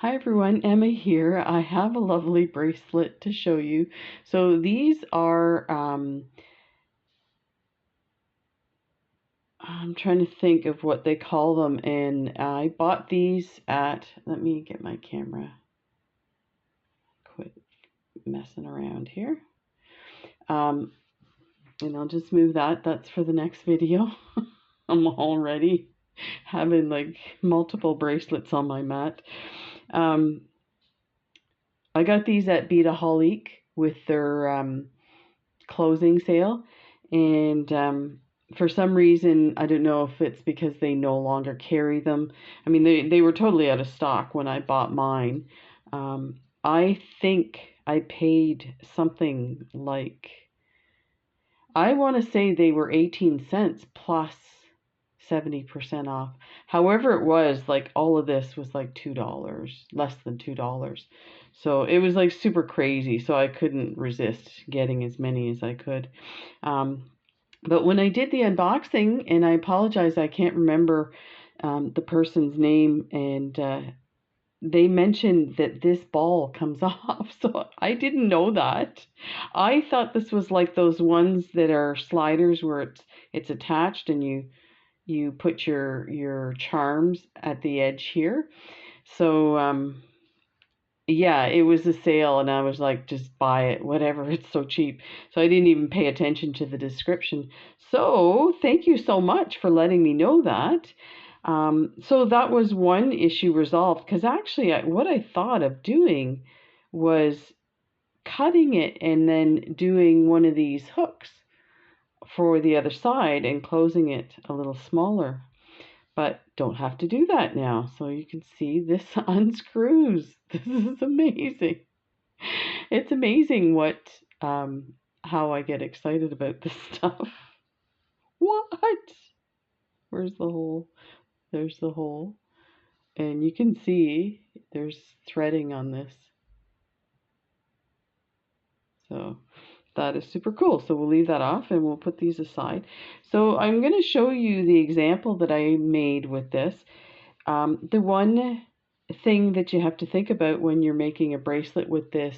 Hi everyone, Emma here. I have a lovely bracelet to show you. So these are, I'm trying to think of what they call them, and I bought these at, let me get my camera, quit messing around here. And I'll just move that. That's for the next video. I'm already having like multiple bracelets on my mat. I got these at Beataholic with their closing sale, and for some reason, I don't know if it's because they no longer carry them. I mean, they were totally out of stock when I bought mine. I think I paid something like, I want to say they were 18 cents plus 70% off. However it was, like all of this was like $2, less than $2. So it was like super crazy. So I couldn't resist getting as many as I could. But when I did the unboxing, and I apologize, I can't remember the person's name, and they mentioned that this ball comes off. So I didn't know that. I thought this was like those ones that are sliders where it's attached and you put your charms at the edge here. So yeah, it was a sale and I was like, just buy it, whatever, it's so cheap. So I didn't even pay attention to the description. So thank you so much for letting me know that. So that was one issue resolved, because actually what I thought of doing was cutting it and then doing one of these hooks for the other side and closing it a little smaller. But don't have to do that now. So you can see this unscrews. This is amazing. It's amazing what how I get excited about this stuff. What? Where's the hole? There's the hole. And you can see there's threading on this. So that is super cool. So we'll leave that off and we'll put these aside. So I'm going to show you the example that I made with this. The one thing that you have to think about when you're making a bracelet with this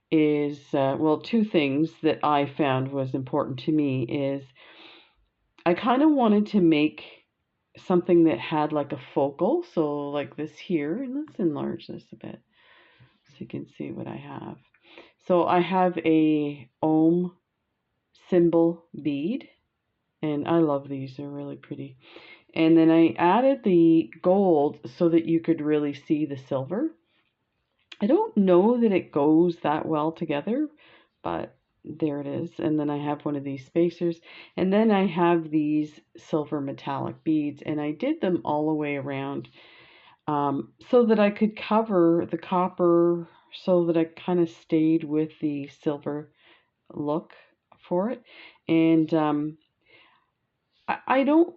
is, well, two things that I found was important to me is I kind of wanted to make something that had like a focal, so like this here, and let's enlarge this a bit so you can see what I have. So I have a ohm symbol bead, and I love these, they're really pretty. And then I added the gold so that you could really see the silver. I don't know that it goes that well together, but there it is. And then I have one of these spacers, and then I have these silver metallic beads, and I did them all the way around so that I could cover the copper, so that I kind of stayed with the silver look for it. And I don't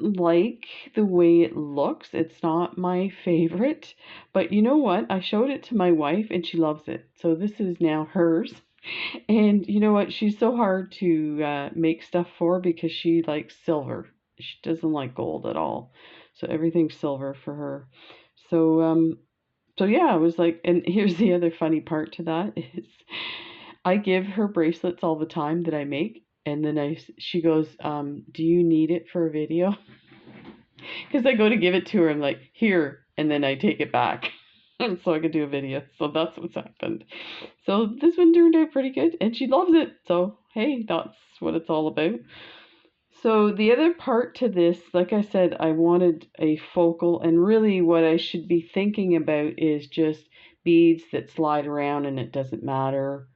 like the way it looks. It's not my favorite, but you know what? I showed it to my wife and she loves it. So this is now hers. And you know what? She's so hard to make stuff for because she likes silver. She doesn't like gold at all. So everything's silver for her. So yeah, I was like, and here's the other funny part to that is I give her bracelets all the time that I make, and then she goes, do you need it for a video? Because I go to give it to her, I'm like, here, and then I take it back. So I could do a video. So that's what's happened. So this one turned out pretty good, and she loves it. So hey, that's what it's all about. So the other part to this, like I said, I wanted a focal, and really what I should be thinking about is just beads that slide around and it doesn't matter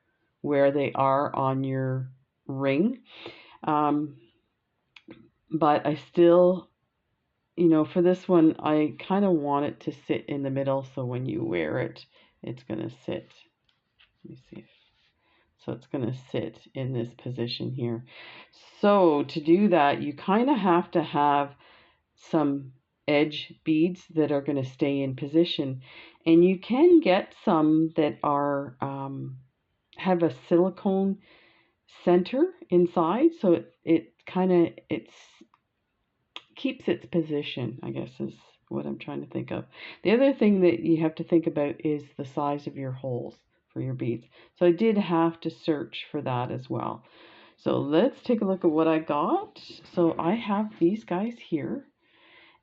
where they are on your ring. But I still, you know, for this one, I kind of want it to sit in the middle, so when you wear it, it's going to sit. Let me see. So it's going to sit in this position here. So to do that, you kind of have to have some edge beads that are going to stay in position. And you can get some that are have a silicone center inside, so it kind of keeps its position, I guess is what I'm trying to think of. The other thing that you have to think about is the size of your holes for your beads. So I did have to search for that as well. So let's take a look at what I got. So I have these guys here.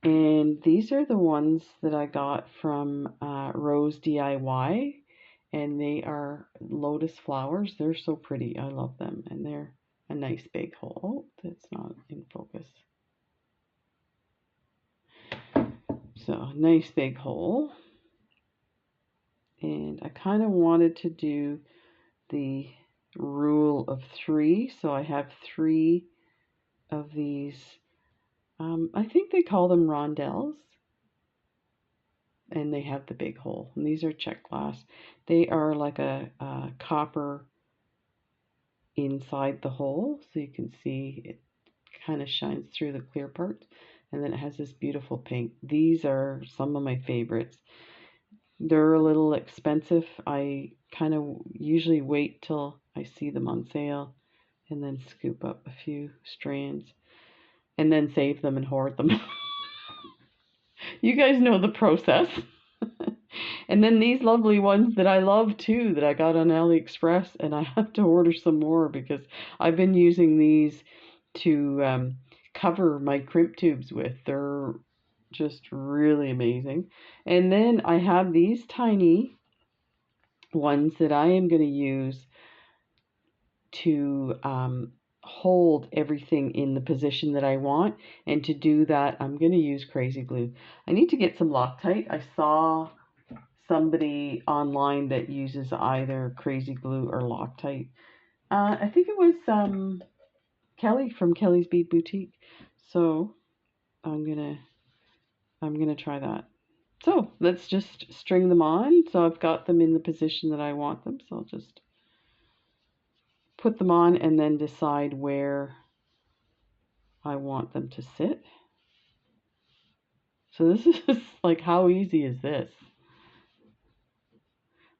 And these are the ones that I got from Rose DIY. And they are lotus flowers. They're so pretty. I love them. And they're a nice big hole. Oh, that's not in focus. So, nice big hole. And I kind of wanted to do the rule of 3. So I have 3 of these. I think they call them rondelles. And they have the big hole. And these are check glass. They are like a copper inside the hole. So you can see it kind of shines through the clear part. And then it has this beautiful pink. These are some of my favorites. They're a little expensive. I kind of usually wait till I see them on sale and then scoop up a few strands and then save them and hoard them. You guys know the process. And then these lovely ones that I love too that I got on AliExpress, and I have to order some more because I've been using these to cover my crimp tubes with. They're just really amazing. And then I have these tiny ones that I am going to use to hold everything in the position that I want. And to do that, I'm going to use crazy glue. I need to get some Loctite. I saw somebody online that uses either crazy glue or Loctite. I think it was Kelly from Kelly's Bead Boutique. So I'm gonna try that. So let's just string them on. So I've got them in the position that I want them. So I'll just put them on and then decide where I want them to sit. So this is like, how easy is this?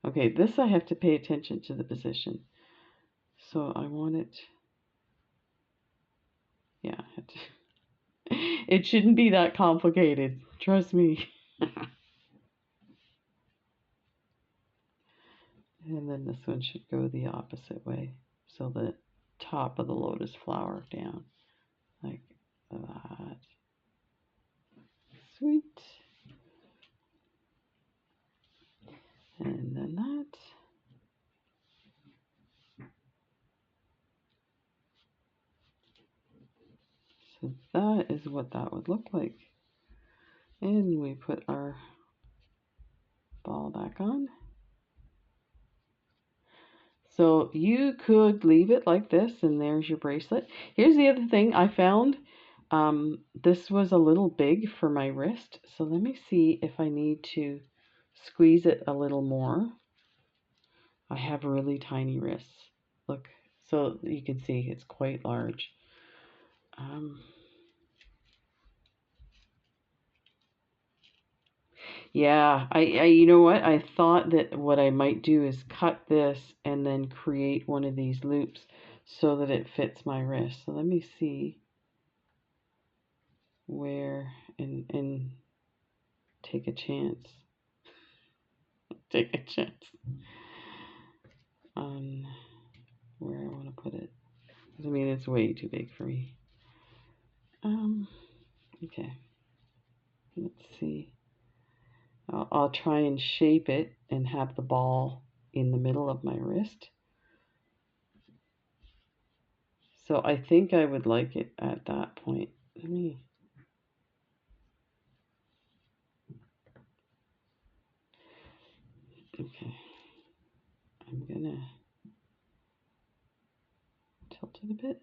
Okay, this I have to pay attention to the position. So I want it, yeah, I have to. It shouldn't be that complicated. Trust me. And then this one should go the opposite way. So the top of the lotus flower down. Like that. Sweet. And then that. So that is what that would look like. And we put our ball back on. So you could leave it like this, and there's your bracelet. Here's the other thing I found. This was a little big for my wrist, so let me see if I need to squeeze it a little more. I have really tiny wrists. Look, so you can see it's quite large. Yeah, you know what? I thought that what I might do is cut this and then create one of these loops so that it fits my wrist. So let me see where and take a chance. Take a chance on where I want to put it. I mean, it's way too big for me. Okay. Let's see. I'll try and shape it and have the ball in the middle of my wrist. So I think I would like it at that point. Let me. Okay. I'm gonna tilt it a bit.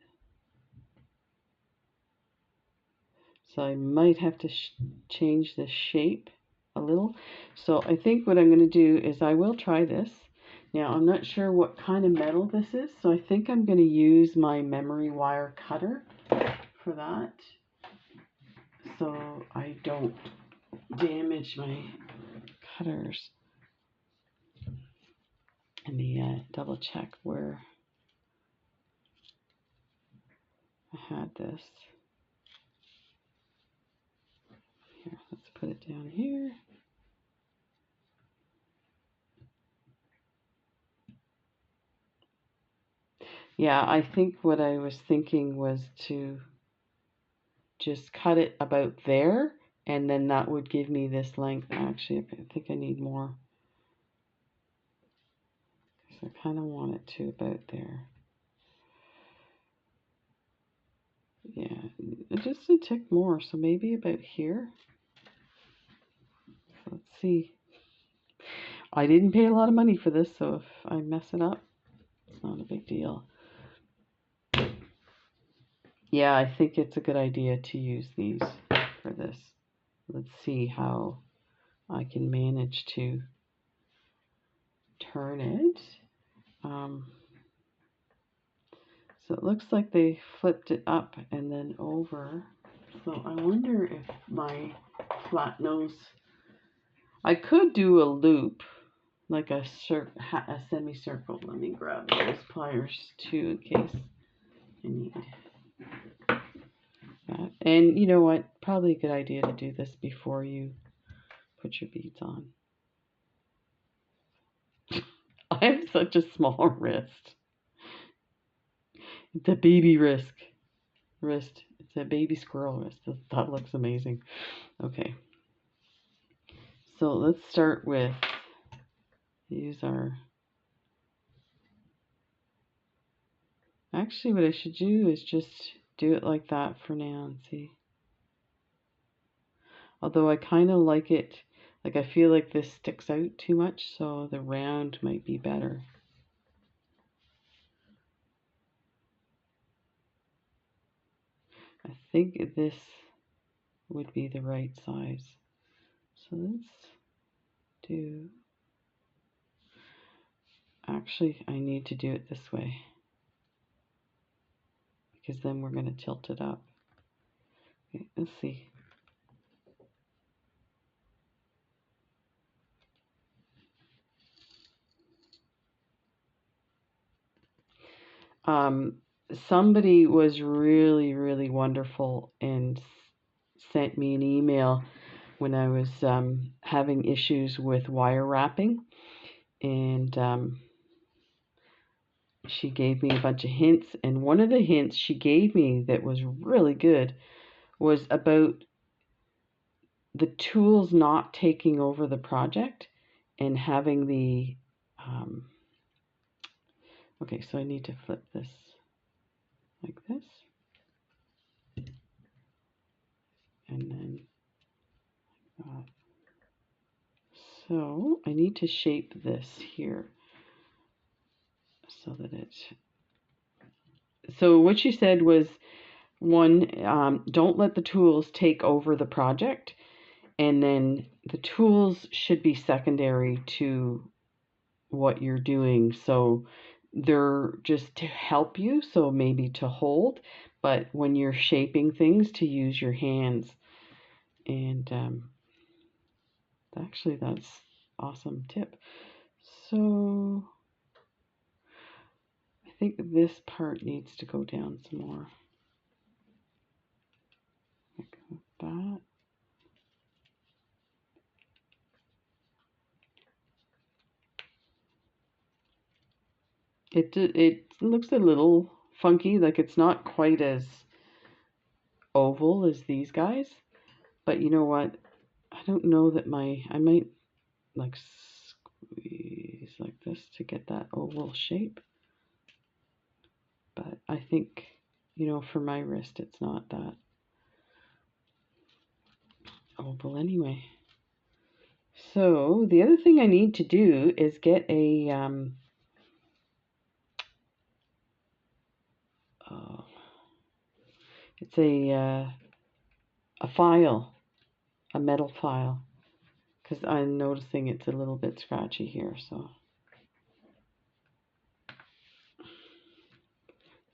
So I might have to change the shape a little. So I think what I'm going to do is I will try this. Now I'm not sure what kind of metal this is, so I think I'm going to use my memory wire cutter for that, so I don't damage my cutters. Let me double check where I had this. Here, let's put it down here. Yeah, I think what I was thinking was to just cut it about there, and then that would give me this length. Actually, I think I need more. So I kind of want it to about there. Yeah, just a tick more, so maybe about here. Let's see. I didn't pay a lot of money for this, so if I mess it up, it's not a big deal. Yeah, I think it's a good idea to use these for this. Let's see how I can manage to turn it. So it looks like they flipped it up and then over. So I wonder if my flat nose, I could do a loop, like a semicircle. Let me grab those pliers too in case I need that. And you know what? Probably a good idea to do this before you put your beads on. I have such a small wrist. It's a baby wrist. It's a baby squirrel wrist. That looks amazing. Okay. So let's start with, use our, actually what I should do is just do it like that for now and see. Although I kind of like it, like I feel like this sticks out too much, so the round might be better. I think this would be the right size. So let's do, actually I need to do it this way, because then we're going to tilt it up. Okay, let's see. Somebody was really, really wonderful and sent me an email when I was having issues with wire wrapping, and she gave me a bunch of hints, and one of the hints she gave me that was really good was about the tools not taking over the project and having the okay, so I need to flip this like this, and then so I need to shape this here so that it's, so what she said was, one, don't let the tools take over the project, and then the tools should be secondary to what you're doing. So they're just to help you, so maybe to hold, but when you're shaping things, to use your hands. And actually that's awesome tip. So I think this part needs to go down some more. Like that. It looks a little funky, like it's not quite as oval as these guys, but you know what? I don't know that I might like squeeze like this to get that oval shape, but I think, you know, for my wrist it's not that oval anyway. So the other thing I need to do is get a it's a file, a metal file, because I'm noticing it's a little bit scratchy here. So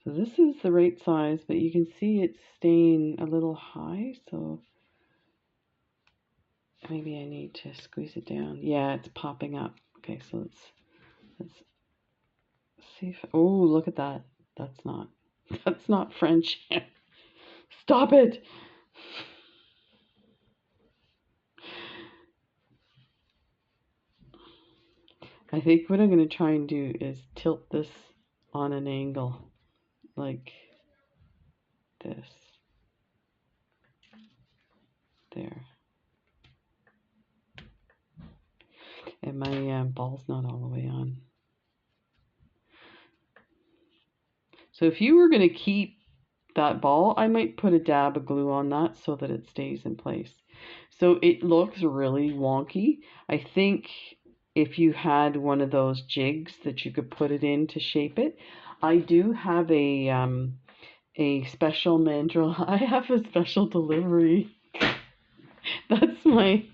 this is the right size, but you can see it's staying a little high, so maybe I need to squeeze it down. Yeah, it's popping up. Okay, so let's see if, oh, look at that. That's not French. Stop it. I think what I'm going to try and do is tilt this on an angle like this. There. And my ball's not all the way on. So if you were going to keep that ball, I might put a dab of glue on that so that it stays in place. So it looks really wonky. I think if you had one of those jigs that you could put it in to shape it. I do have a special mandrel. I have a special delivery. That's my...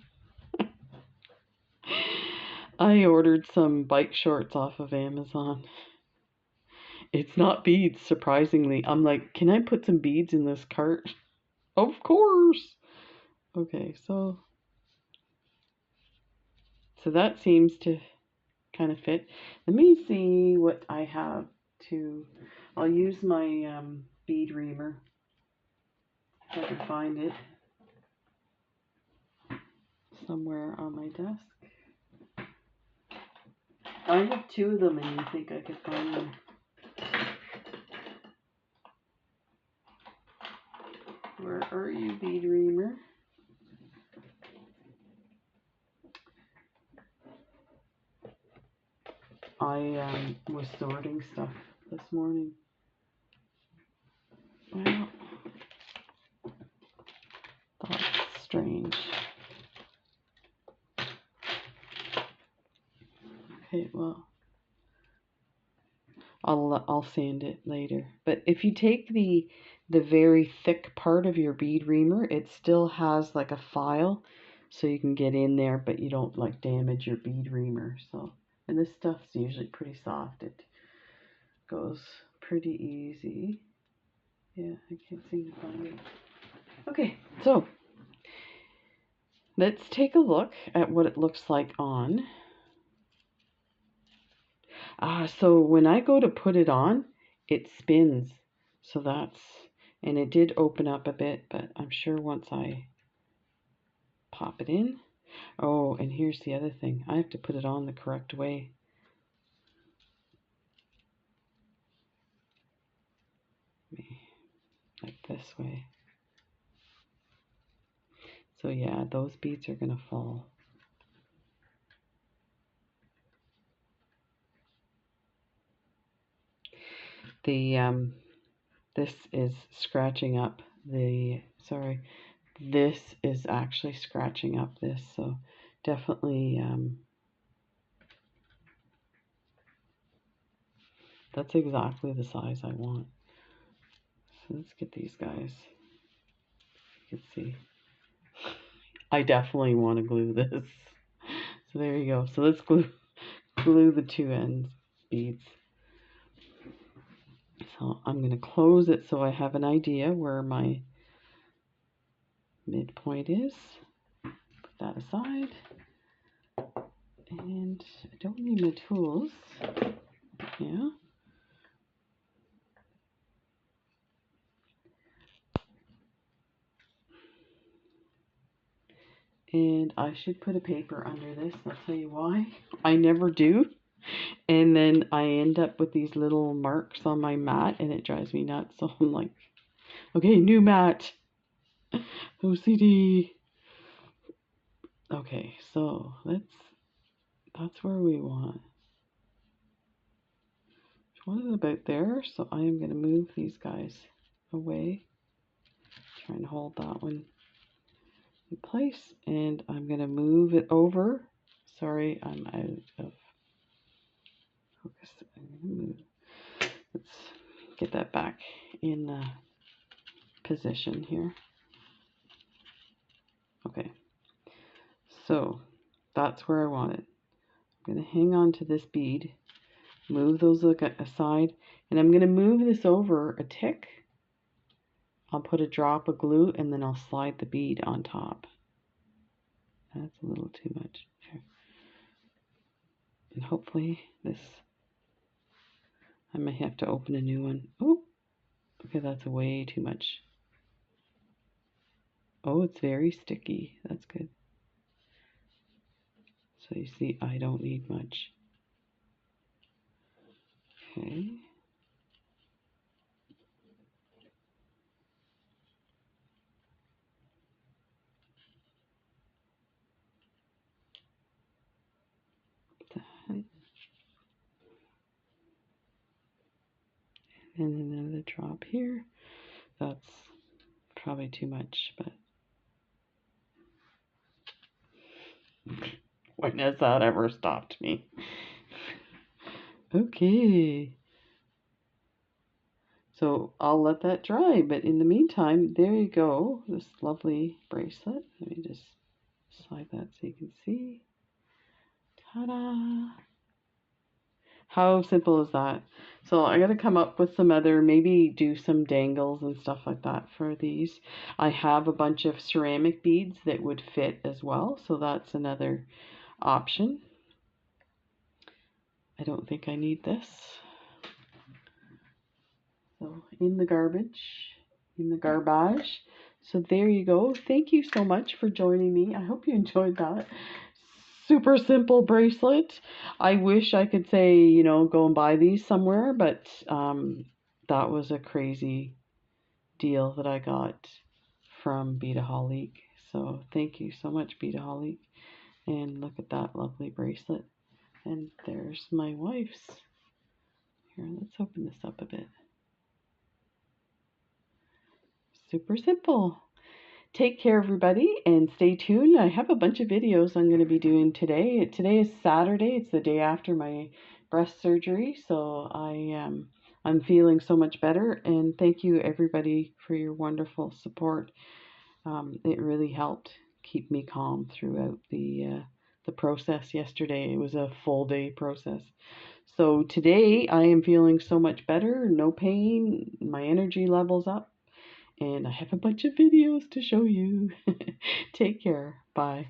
I ordered some bike shorts off of Amazon. It's not beads, surprisingly. I'm like, can I put some beads in this cart? Of course. Okay, so that seems to kind of fit. Let me see what I have to... I'll use my bead reamer if I can find it somewhere on my desk. I have two of them, and you think I could find them. Where are you, bead reamer? I was sorting stuff this morning. Well, that's strange. Okay, well, I'll sand it later. But if you take the very thick part of your bead reamer, it still has like a file, so you can get in there, but you don't like damage your bead reamer. So, and this stuff's usually pretty soft. It goes pretty easy. Yeah, I can't seem to find it. Okay, so let's take a look at what it looks like on. So when I go to put it on, it spins. So that's, and it did open up a bit, but I'm sure once I pop it in. Oh, and here's the other thing. I have to put it on the correct way. Like this way. So yeah, those beads are gonna fall. The this is scratching up the, sorry, this is actually scratching up this, so definitely that's exactly the size I want. So let's get these guys. You can see I definitely want to glue this. So there you go. So let's glue the two ends beads. So I'm going to close it so I have an idea where my midpoint is. Put that aside. And I don't need my tools. Yeah. And I should put a paper under this. I'll tell you why. I never do. And then I end up with these little marks on my mat and it drives me nuts. So I'm like, okay, new mat. OCD. Okay, so that's where we want. Want it about there, so I am going to move these guys away. Try and hold that one in place, and I'm going to move it over. Sorry, I'm out of focus. Let's get that back in position here. Okay, so that's where I want it. I'm going to hang on to this bead, move those aside, and I'm going to move this over a tick. I'll put a drop of glue and then I'll slide the bead on top. That's a little too much. Okay. And hopefully this, I may have to open a new one. Oh, okay, that's way too much. Oh, it's very sticky. That's good. So you see, I don't need much. Okay. And another drop here. That's probably too much, but when has that ever stopped me? Okay. So I'll let that dry, but in the meantime, there you go, this lovely bracelet. Let me just slide that so you can see. Ta-da! How simple is that? So I got to come up with some other, maybe do some dangles and stuff like that for these. I have a bunch of ceramic beads that would fit as well, so that's another option. I don't think I need this. So in the garbage, in the garbage. So there you go. Thank you so much for joining me. I hope you enjoyed that. Super simple bracelet. I wish I could say, you know, go and buy these somewhere, but that was a crazy deal that I got from Beataholic. So thank you so much, Beataholic. And look at that lovely bracelet. And there's my wife's. Here, let's open this up a bit. Super simple. Take care, everybody, and stay tuned. I have a bunch of videos I'm going to be doing today. Today is Saturday. It's the day after my breast surgery, so I'm feeling so much better. And thank you, everybody, for your wonderful support. It really helped keep me calm throughout the process yesterday. It was a full day process. So today I am feeling so much better, no pain, my energy level's up, and I have a bunch of videos to show you. Take care. Bye.